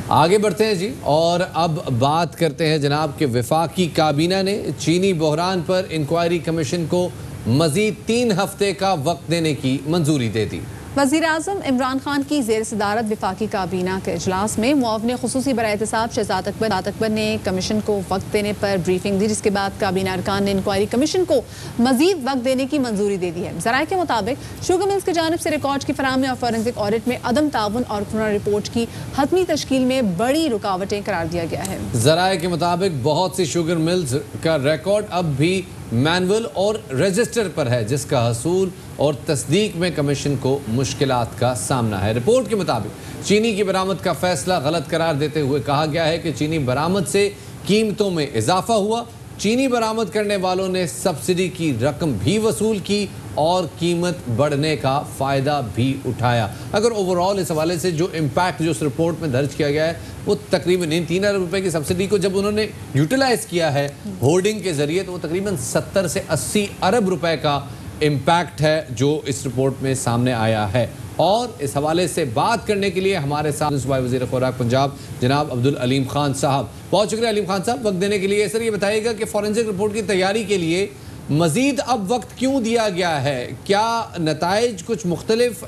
आगे बढ़ते हैं जी, और अब बात करते हैं जनाब के वफाकी काबीना ने चीनी बहरान पर इंक्वायरी कमीशन को मजीद 3 हफ्ते का वक्त देने की मंजूरी दे दी। वज़ीर-ए-आज़म इमरान खान की ज़ेर सदारत वफाकी काबीना के इजलास में मुआवने खुसूसी बराए एहतसाब शहजाद अकबर ने कमीशन को वक्त देने पर ब्रीफिंग दी, जिसके बाद काबीना अरकान ने इंक्वायरी कमीशन को मजीद वक्त देने की मंजूरी दे दी है। ज़राए के मुताबिक शुगर मिल्स की जानिब से रिकॉर्ड की फराहमी और फॉरेंसिक ऑडिट में अदम ताउन और कोरोना रिपोर्ट की हतमी तश्कील में बड़ी रुकावटें करार दिया गया है। ज़राए के मुताबिक बहुत सी शुगर मिल्स का रिकॉर्ड अब भी मैनुअल और रजिस्टर पर है, जिसका हसूल और तस्दीक में कमीशन को मुश्किलात का सामना है। रिपोर्ट के मुताबिक चीनी की बरामद का फैसला गलत करार देते हुए कहा गया है कि चीनी बरामद से कीमतों में इजाफा हुआ, चीनी बरामद करने वालों ने सब्सिडी की रकम भी वसूल की और कीमत बढ़ने का फ़ायदा भी उठाया। अगर ओवरऑल इस हवाले से जो इम्पैक्ट जो इस रिपोर्ट में दर्ज किया गया है वो तकरीबन इन 3 अरब रुपए की सब्सिडी को जब उन्होंने यूटिलाइज किया है होर्डिंग के ज़रिए, तो वो तकरीबन 70 से 80 अरब रुपए का इम्पैक्ट है जो इस रिपोर्ट में सामने आया है। और इस हवाले से बात करने के लिए हमारे साथ सूबाई वज़ीर खुराक पंजाब जनाब अब्दुल अलीम खान साहब, बहुत शुक्रिया अलीम खान साहब वक्त देने के लिए। सर, ये बताइएगा कि फॉरेंसिक रिपोर्ट की तैयारी के लिए मज़ीद अब वक्त क्यों दिया गया है? क्या नताइज कुछ मुख्तलिफ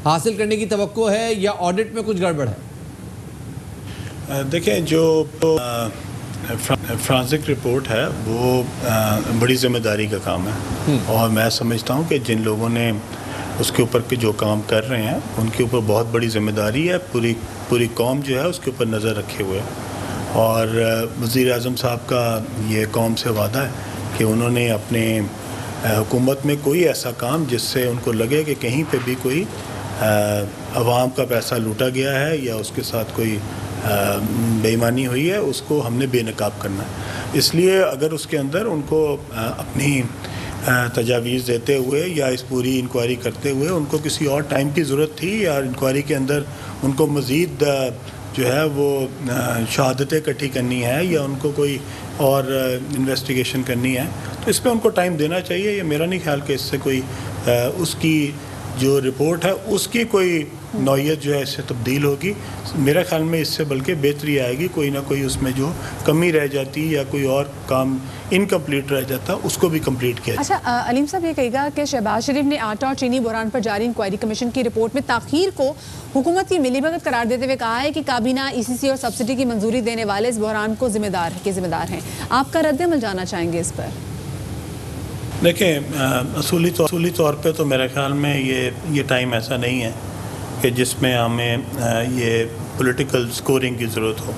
हासिल करने की तवक्को है या ऑडिट में कुछ गड़बड़ है? देखें, जो फॉरेंसिक रिपोर्ट है वो बड़ी ज़िम्मेदारी का काम है और मैं समझता हूँ कि जिन लोगों ने उसके ऊपर के जो काम कर रहे हैं उनके ऊपर बहुत बड़ी ज़िम्मेदारी है। पूरी कौम जो है उसके ऊपर नज़र रखे हुए है और वज़ीर-ए-आज़म साहब का ये कौम से वादा है कि उन्होंने अपने हुकूमत में कोई ऐसा काम जिससे उनको लगे कि कहीं पे भी कोई अवाम का पैसा लूटा गया है या उसके साथ कोई बेईमानी हुई है, उसको हमने बेनकाब करना है। इसलिए अगर उसके अंदर उनको अपनी तजावीज़ देते हुए या इस पूरी इंक्वायरी करते हुए उनको किसी और टाइम की ज़रूरत थी या इंक्वायरी के अंदर उनको मज़ीद जो है वो शहादतें इकट्ठी करनी है या उनको कोई और इन्वेस्टिगेशन करनी है, तो इस पर उनको टाइम देना चाहिए। ये मेरा नहीं ख्याल कि इससे कोई उसकी जो रिपोर्ट है उसकी कोई नौयत जो है इससे तब्दील होगी। मेरा ख्याल में इससे बल्कि बेहतरी आएगी। कोई ना कोई उसमें जो कमी रह जाती या कोई और काम इनकम्प्लीट रह जाता उसको भी कंप्लीट किया। अच्छा, अलीम साहब ये कहेगा कि शहबाज शरीफ ने आटा और चीनी बहरान पर जारी इंक्वायरी कमीशन की रिपोर्ट में ताख़ीर को हुकूमत की मिलीभगत करार देते हुए कहा है कि काबीना ईसीसी और सब्सिडी की मंजूरी देने वाले इस बहरान को जिम्मेदार हैं। आपका रद्द-ए-अमल जानना चाहेंगे इस पर? देखें, असूली तौर पे तो मेरे ख्याल में ये टाइम ऐसा नहीं है कि जिसमें हमें ये पॉलिटिकल स्कोरिंग की ज़रूरत हो।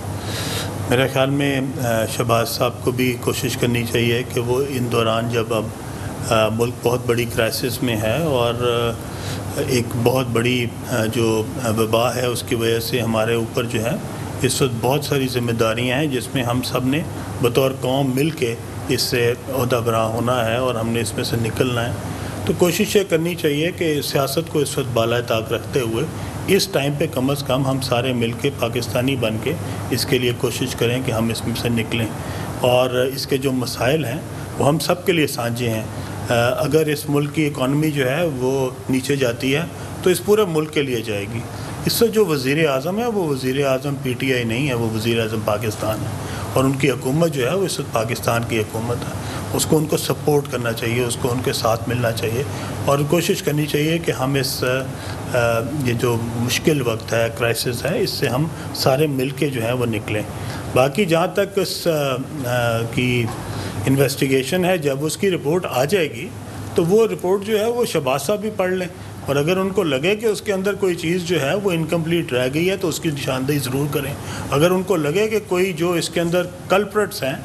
मेरे ख्याल में शहबाज साहब को भी कोशिश करनी चाहिए कि वो इन दौरान जब अब मुल्क बहुत बड़ी क्राइसिस में है और एक बहुत बड़ी जो वबा है उसकी वजह से हमारे ऊपर जो है इस वक्त बहुत सारी ज़िम्मेदारियाँ हैं जिसमें हम सब ने बतौर कौम मिल के इससे ओहदा बरा होना है और हमने इसमें से निकलना है। तो कोशिश ये करनी चाहिए कि सियासत को इस वक्त बालाए ताक रखते हुए इस टाइम पे कम अज़ कम हम सारे मिल के पाकिस्तानी बन के इसके लिए कोशिश करें कि हम इसमें से निकलें और इसके जो मसाइल हैं वो हम सब के लिए साझे हैं। अगर इस मुल्क की इकॉनमी जो है वो नीचे जाती है तो इस पूरे मुल्क के लिए जाएगी। इससे जो वज़ीर-ए-आज़म है वो वज़ीर-ए-आज़म PTI नहीं है, वो वज़ीर-ए-आज़म पाकिस्तान है और उनकी हुकूमत जो है वो इस वक्त पाकिस्तान की हुकूमत है। उसको उनको सपोर्ट करना चाहिए, उसको उनके साथ मिलना चाहिए और कोशिश करनी चाहिए कि हम इस ये जो मुश्किल वक्त है, क्राइसिस है, इससे हम सारे मिल के जो है वो निकलें। बाकी जहाँ तक इस की इन्वेस्टिगेशन है, जब उसकी रिपोर्ट आ जाएगी तो वो रिपोर्ट जो है वो शहबाज साहब भी पढ़ लें और अगर उनको लगे कि उसके अंदर कोई चीज़ जो है वो इनकम्प्लीट रह गई है तो उसकी निशानदेही ज़रूर करें। अगर उनको लगे कि कोई जो इसके अंदर कल्प्रेट्स हैं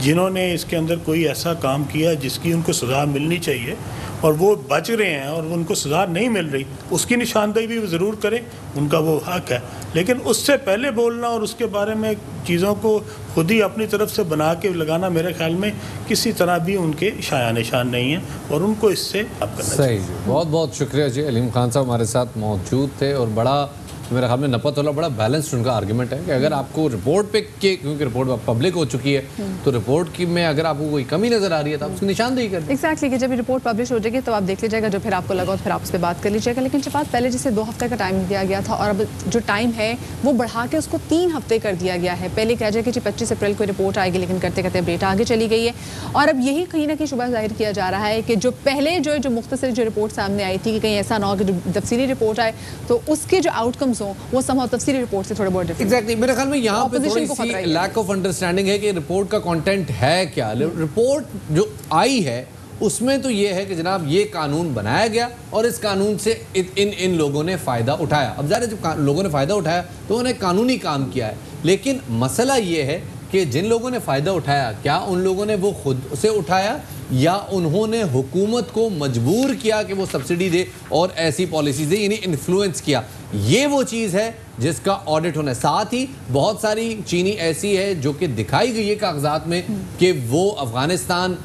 जिन्होंने इसके अंदर कोई ऐसा काम किया जिसकी उनको सज़ा मिलनी चाहिए और वो बच रहे हैं और उनको सज़ा नहीं मिल रही, उसकी निशानदेही भी ज़रूर करें, उनका वो हक़ है। लेकिन उससे पहले बोलना और उसके बारे में चीज़ों को खुद ही अपनी तरफ से बना के लगाना मेरे ख्याल में किसी तरह भी उनके शाया निशान नहीं है और उनको इससे अब करना चाहिए। सही, बहुत बहुत शुक्रिया जी। अलीम खान साहब हमारे साथ मौजूद थे और बड़ा मेरे ख्याल में नपतोला बड़ा बैलेंस्ड उनका आर्गुमेंट है कि अगर आपको रिपोर्ट पे क्योंकि रिपोर्ट पब्लिक हो चुकी है तो रिपोर्ट की में अगर आपको कोई कमी नजर आ रही है तो आप उसकी निशानदेही करें। एग्जैक्टली कि जब रिपोर्ट पब्लिश हो जाएगी तो आप देख लीजिएगा, जो फिर आपको लगा तो फिर आप उस पर बात कर लीजिएगा। लेकिन शफात, पहले जिसे 2 हफ्ते का टाइम दिया गया था और अब जो टाइम है वो बढ़ा के उसको 3 हफ्ते कर दिया गया है। पहले कह जाए कि जी 25 अप्रैल को रिपोर्ट आएगी, लेकिन करते करते डेट आगे चली गई है। और अब यही कहीं ना कहीं शुबा जाहिर किया जा रहा है कि जो पहले जो मुख्तसर जो रिपोर्ट सामने आई थी कि कहीं ऐसा ना हो कि जो तफसीली रिपोर्ट आए तो उसके जो आउटकम्स हों वो समहाउ तफसीली रिपोर्ट से थोड़े बहुत डिफरेंट। एग्जैक्टली मेरे ख्याल में यहाँ पे थोड़ी सी लैक ऑफ अंडरस्टैंडिंग है कि रिपोर्ट का कंटेंट है क्या। रिपोर्ट जो आई है उसमें तो ये है कि जनाब ये कानून बनाया गया और इस कानून से इन लोगों ने फ़ायदा उठाया। अब ज़ाहिर है जब लोगों ने फ़ायदा उठाया तो उन्होंने कानूनी काम किया है, लेकिन मसला ये है कि जिन लोगों ने फ़ायदा उठाया क्या उन लोगों ने वो खुद से उठाया या उन्होंने हुकूमत को मजबूर किया कि वो सब्सिडी दे और ऐसी पॉलिसीज दे, यानी इन्फ्लुएंस किया। ये वो चीज़ है जिसका ऑडिट होना है। साथ ही बहुत सारी चीनी ऐसी है जो कि दिखाई गई है कागजात में कि वो अफगानिस्तान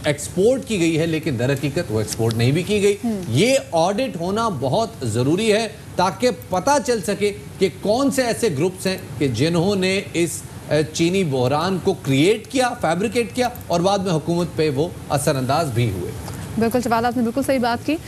एक्सपोर्ट की गई है, लेकिन दर हकीकत वो एक्सपोर्ट नहीं भी की गई। ये ऑडिट होना बहुत ज़रूरी है ताकि पता चल सके कि कौन से ऐसे ग्रुप्स हैं कि जिन्होंने इस चीनी बहरान को क्रिएट किया, फैब्रिकेट किया और बाद में हुकूमत पे वो असरअंदाज भी हुए। बिल्कुल शफात, आपने बिल्कुल सही बात की।